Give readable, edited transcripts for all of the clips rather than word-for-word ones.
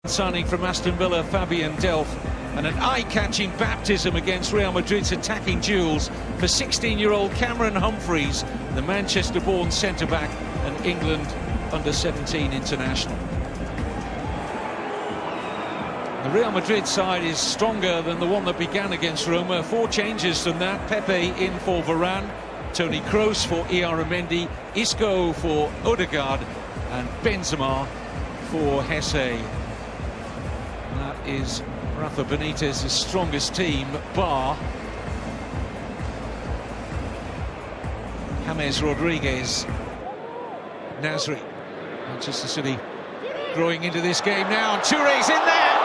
Signing from Aston Villa, Fabian Delph, and an eye-catching baptism against Real Madrid's attacking duels for 16-year-old Cameron Humphreys, the Manchester-born centre-back and England under-17 international. The Real Madrid side is stronger than the one that began against Roma. 4 changes from that. Pepe in for Varane, Toni Kroos for Mendy, Isco for Odegaard, and Benzema for Hesse. That is Rafa Benitez's strongest team, bar James Rodriguez. Nasri. Manchester City growing into this game now, and Touré's in there!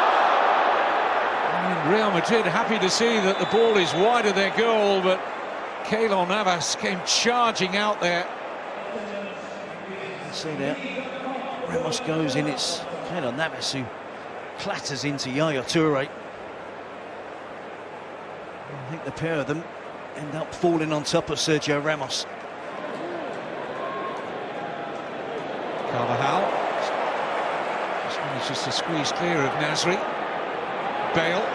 And Real Madrid happy to see that the ball is wide of their goal, but Keylor Navas came charging out there. You see there, Ramos goes in, it's Keylor Navas who clatters into Yaya Touré. I think the pair of them end up falling on top of Sergio Ramos. Carvajal just manages to squeeze clear of Nasri. Bale.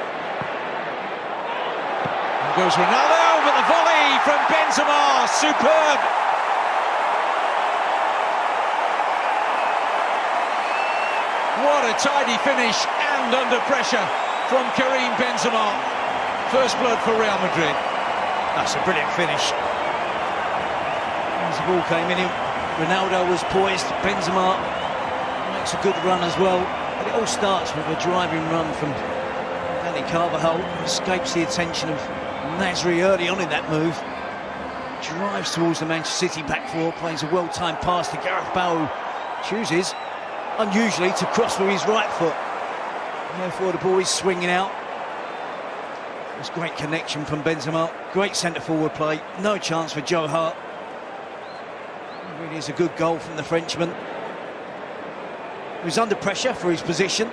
And goes Ronaldo, but the volley from Benzema, superb! What a tidy finish, and under pressure from Karim Benzema. First blood for Real Madrid. That's a brilliant finish. As the ball came in, Ronaldo was poised. Benzema makes a good run as well. But it all starts with a driving run from Dani Carvajal. Escapes the attention of Nasri early on in that move. Drives towards the Manchester City back four, plays a well-timed pass to Gareth Bale, who chooses unusually to cross with his right foot. And therefore the ball is swinging out. There's great connection from Benzema, great centre-forward play, no chance for Joe Hart. It really is a good goal from the Frenchman. He was under pressure for his position.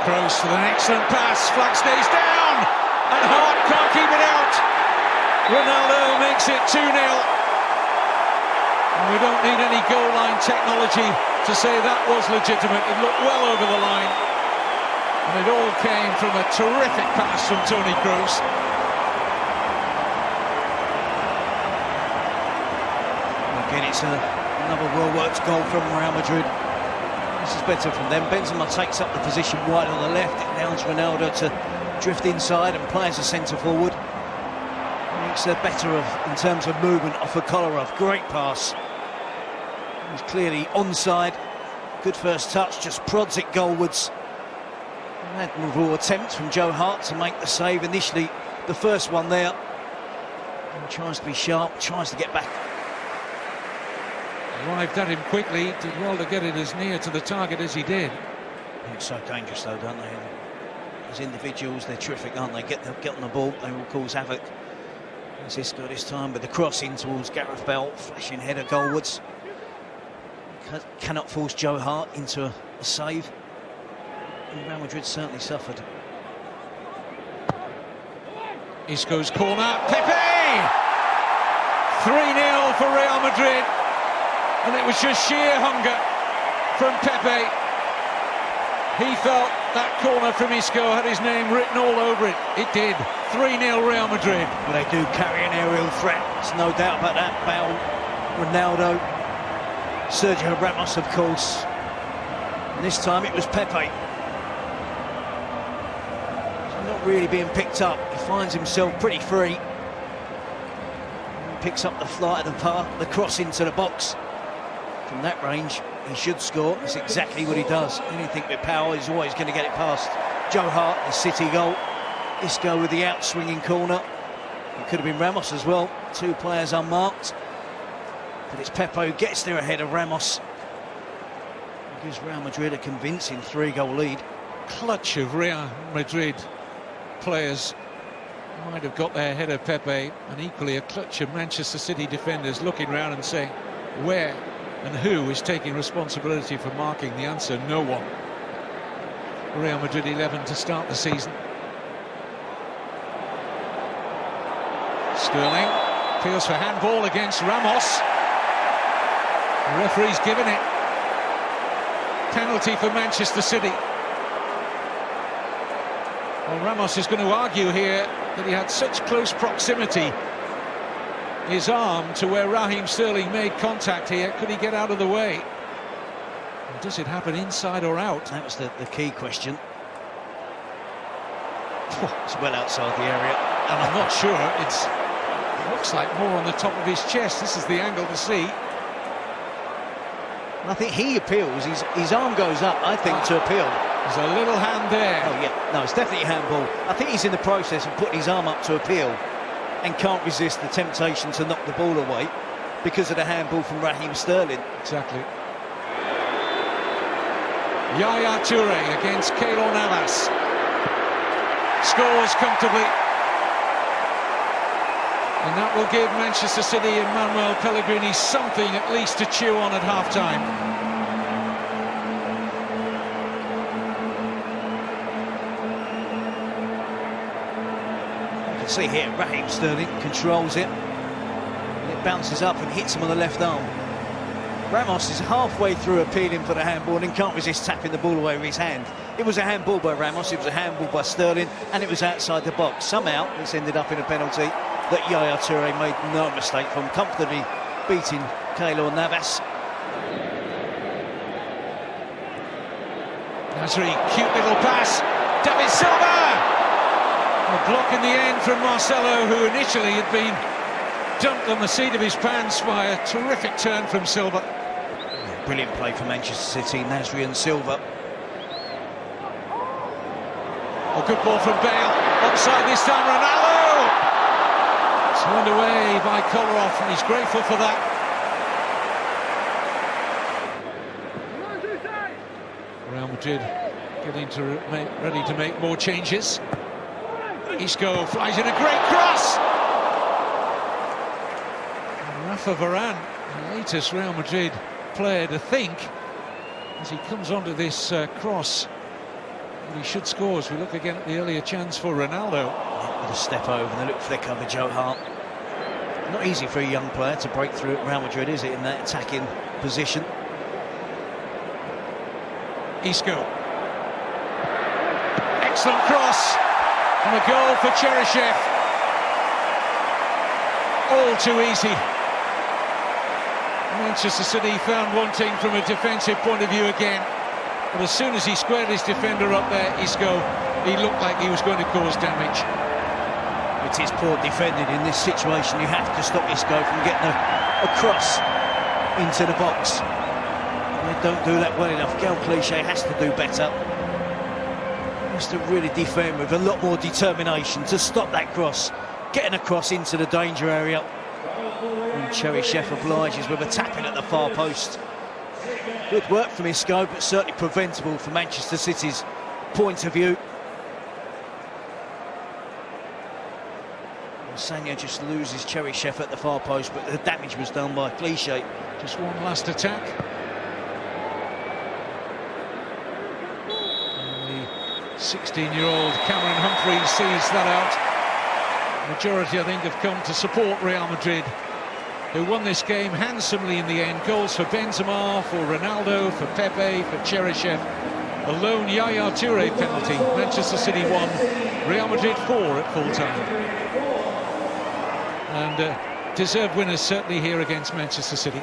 Kroos with an excellent pass, flag stays down, and Hart can't keep it out. Ronaldo makes it 2-0. And we don't need any goal line technology to say that was legitimate. It looked well over the line. And it all came from a terrific pass from Toni Kroos. Again, it's another well-worked goal from Real Madrid. This is better from them. Benzema takes up the position wide on the left. It allows Ronaldo to drift inside and play as a centre-forward. It's better in terms of movement off of Kolarov. Great pass. He's clearly onside. Good first touch, just prods it goalwards. An admirable attempt from Joe Hart to make the save initially, the first one there. And tries to be sharp, tries to get back. Arrived at him quickly, did well to get it as near to the target as he did. It's so dangerous though, don't they? As individuals, they're terrific, aren't they? Get on the ball, they will cause havoc. As Isco this time with the cross in towards Gareth Bale, flashing header goalwards. Cannot force Joe Hart into a save. And Real Madrid certainly suffered. Isco's corner, Pepe! 3-0 for Real Madrid. And it was just sheer hunger from Pepe. He felt that corner from Isco had his name written all over it. It did. 3-0 Real Madrid. Well, they do carry an aerial threat. There's no doubt about that. Bale, Ronaldo, Sergio Ramos, of course. And this time it was Pepe. He's not really being picked up. He finds himself pretty free. He picks up the flight of the path, the cross into the box. From that range, he should score. That's exactly what he does. Anything with power, he's always going to get it past Joe Hart, the City goal. Isco with the out-swinging corner. It could have been Ramos as well. 2 players unmarked. But it's Pepe who gets there ahead of Ramos. It gives Real Madrid a convincing 3-goal lead. Clutch of Real Madrid players might have got there ahead of Pepe, and equally a clutch of Manchester City defenders looking around and saying, where and who is taking responsibility for marking? The answer, no one. Real Madrid 11 to start the season. Sterling feels for handball against Ramos. The referee's given it. Penalty for Manchester City. Well, Ramos is going to argue here that he had such close proximity, his arm, to where Raheem Sterling made contact here. Could he get out of the way? And does it happen inside or out? That was the key question. It's well outside the area. And I'm not sure. It looks like more on the top of his chest. This is the angle to see. I think he appeals. His arm goes up, I think, to appeal. There's a little hand there. Oh, yeah. No, it's definitely a handball. I think he's in the process of putting his arm up to appeal and can't resist the temptation to knock the ball away because of the handball from Raheem Sterling. Exactly. Yaya Toure against Keylor Navas. Scores comfortably. And that will give Manchester City and Manuel Pellegrini something at least to chew on at half-time. You can see here, Raheem Sterling controls it. And it bounces up and hits him on the left arm. Ramos is halfway through appealing for the handball and can't resist tapping the ball away with his hand. It was a handball by Ramos, it was a handball by Sterling, and it was outside the box. Somehow, it's ended up in a penalty that Yaya Toure made no mistake from, comfortably beating Keylor Navas. Nasri, cute little pass. David Silva! A block in the end from Marcelo, who initially had been dumped on the seat of his pants by a terrific turn from Silva. Brilliant play from Manchester City, Nasri and Silva. A good ball from Bale. Offside this time, Ronaldo! Turned away by Kolarov, and he's grateful for that. Real Madrid getting ready to make more changes. Isco flies in a great cross! And Rafa Varane, the latest Real Madrid player to think, as he comes onto this cross, he should score. As we look again at the earlier chance for Ronaldo. With a step over and a look flick over Joe Hart. Not easy for a young player to break through at Real Madrid, is it, in that attacking position? Isco. Excellent cross. And a goal for Cheryshev. All too easy. Manchester City found wanting from a defensive point of view again. But as soon as he squared his defender up there, Isco, he looked like he was going to cause damage. It is poor defending in this situation. You have to stop Isco from getting a cross into the box. They don't do that well enough. Gal Clichy has to do better. He has to really defend with a lot more determination to stop that cross, getting a cross into the danger area. And Cheryshev obliges with a tap-in at the far post. Good work from Isco, but certainly preventable from Manchester City's point of view. Sanya just loses Cheryshev at the far post, but the damage was done by Clichy. Just one last attack. And the 16-year-old Cameron Humphreys sees that out. The majority, I think, have come to support Real Madrid, who won this game handsomely in the end. Goals for Benzema, for Ronaldo, for Pepe, for Cheryshev. A lone Yaya Toure penalty. Manchester City 1, Real Madrid 4 at full-time. And deserved winners certainly here against Manchester City.